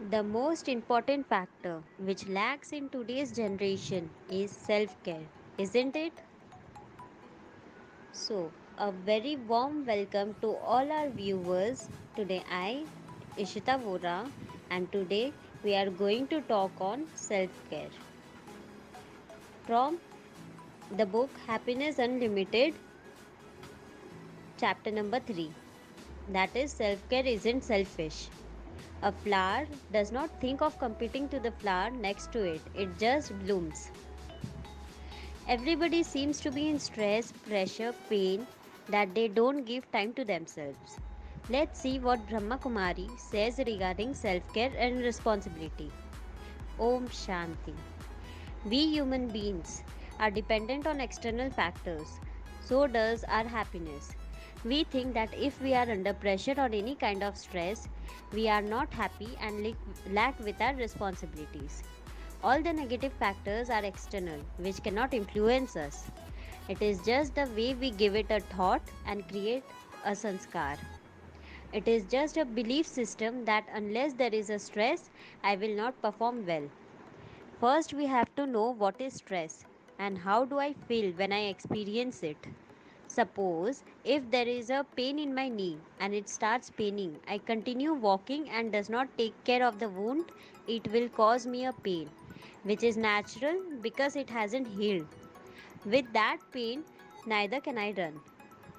The most important factor which lacks in today's generation is self care, isn't it? So, a very warm welcome to all our viewers. Today, Ishita Vora, and today we are going to talk on self care from the book Happiness Unlimited, chapter number 3. That is, self care isn't selfish. A flower does not think of competing to the flower next to it, it just blooms. Everybody seems to be in stress, pressure, pain that they don't give time to themselves. Let's see what Brahma Kumari says regarding self care and responsibility. Om Shanti. We human beings are dependent on external factors. So does our happiness. We think that if we are under pressure or any kind of stress, we are not happy and lack with our responsibilities. All the negative factors are external, which cannot influence us. It is just the way we give it a thought and create a sanskar. It is just a belief system that unless there is a stress, I will not perform well. First, we have to know what is stress and how do I feel when I experience it. Suppose if there is a pain in my knee and it starts paining, I continue walking and does not take care of the wound, it will cause me a pain, which is natural because it hasn't healed. With that pain, neither can I run.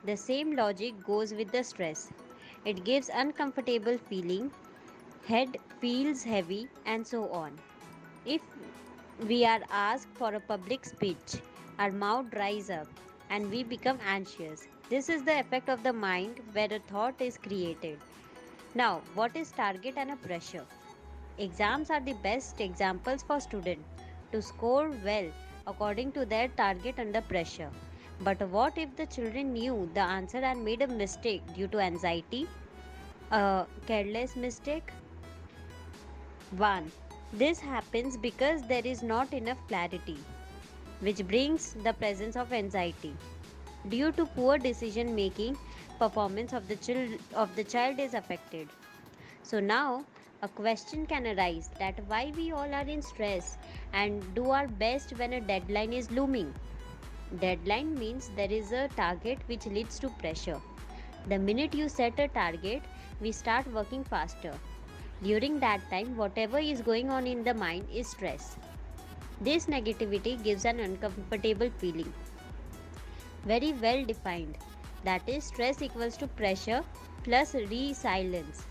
The same logic goes with the stress. It gives uncomfortable feeling, head feels heavy and so on. If we are asked for a public speech, our mouth dries up and we become anxious. This is the effect of the mind where a thought is created. Now, what is target and a pressure? Exams are the best examples for students to score well according to their target under pressure. But what if the children knew the answer and made a mistake due to anxiety? A careless mistake? 1. This happens because there is not enough clarity, which brings the presence of anxiety. Due to poor decision making, performance of the child is affected. So now a question can arise that why we all are in stress and do our best when a deadline is looming. Deadline means there is a target which leads to pressure. The minute you set a target, we start working faster. During that time, whatever is going on in the mind is stress. This negativity gives an uncomfortable feeling, very well defined. That is, stress equals to pressure plus resilience.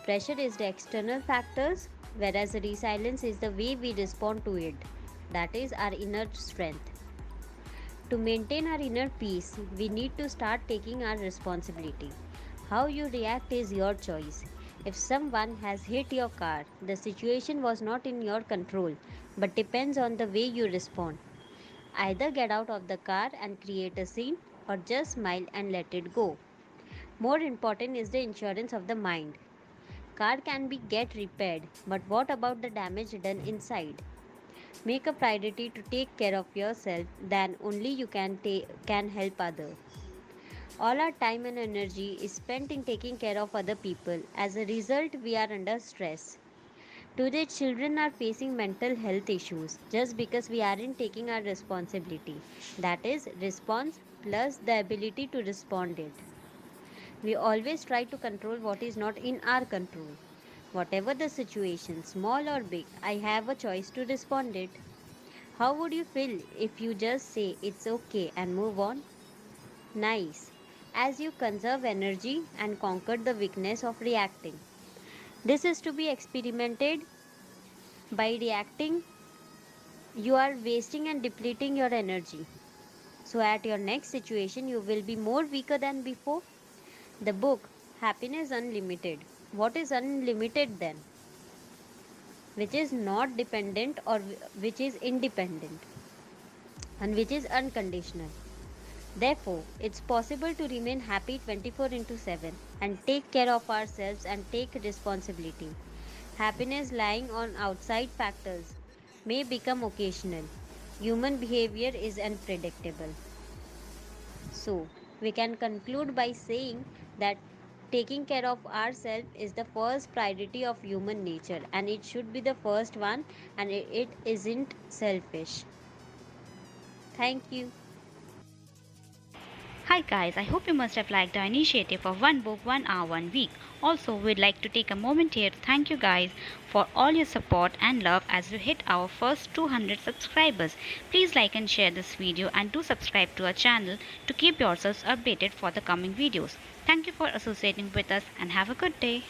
Pressure is the external factors, whereas resilience is the way we respond to it. That is our inner strength. To maintain our inner peace, we need to start taking our responsibility. How you react is your choice. If someone has hit your car, the situation was not in your control, but depends on the way you respond. Either get out of the car and create a scene, or just smile and let it go. More important is the insurance of the mind. Car can be get repaired, but what about the damage done inside? Make a priority to take care of yourself, then only you can help others. All our time and energy is spent in taking care of other people. As a result, we are under stress. Today, children are facing mental health issues just because we aren't taking our responsibility. That is, response plus the ability to respond it. We always try to control what is not in our control. Whatever the situation, small or big, I have a choice to respond it. How would you feel if you just say it's okay and move on? Nice. As you conserve energy and conquer the weakness of reacting. This is to be experimented. By reacting, you are wasting and depleting your energy. So at your next situation, you will be more weaker than before. The book Happiness Unlimited. What is unlimited then? Which is not dependent or which is independent and which is unconditional. Therefore, it's possible to remain happy 24 into 7 and take care of ourselves and take responsibility. Happiness lying on outside factors may become occasional. Human behavior is unpredictable. So, we can conclude by saying that Taking care of ourselves is the first priority of human nature, and it should be the first one, and it isn't selfish. Thank you. Hi guys, I hope you must have liked our initiative of one book, 1 hour, 1 week. Also, we'd like to take a moment here to thank you guys for all your support and love as we hit our first 200 subscribers. Please like and share this video and do subscribe to our channel to keep yourselves updated for the coming videos. Thank you for associating with us and have a good day.